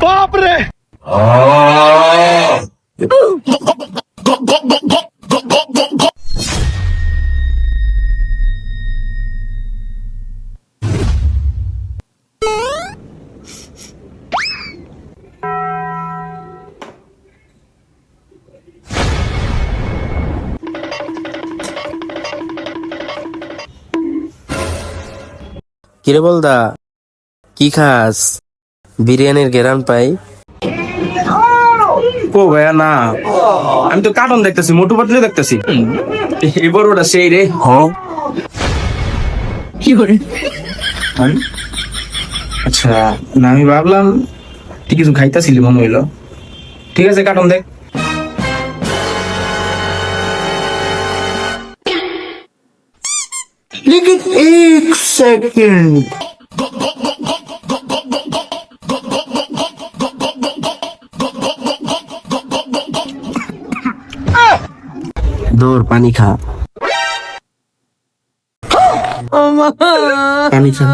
बाप रे। কিরে বলদা, কি খাস? বিরিয়ানির ঘেরান পাই। ও ভাইয়া না, আমি তো কার্টুন দেখতেছি, মোটু পাতলু দেখতেছি। এই বড়টা সেই রে। আচ্ছা না, আমি ভাবলাম তুই কিছু খাইতেছিলি মনে হইলো। ঠিক আছে, কার্টুন দেখ। लेकिन एक सेकंड দৌড়, পানি খা। পানি খা।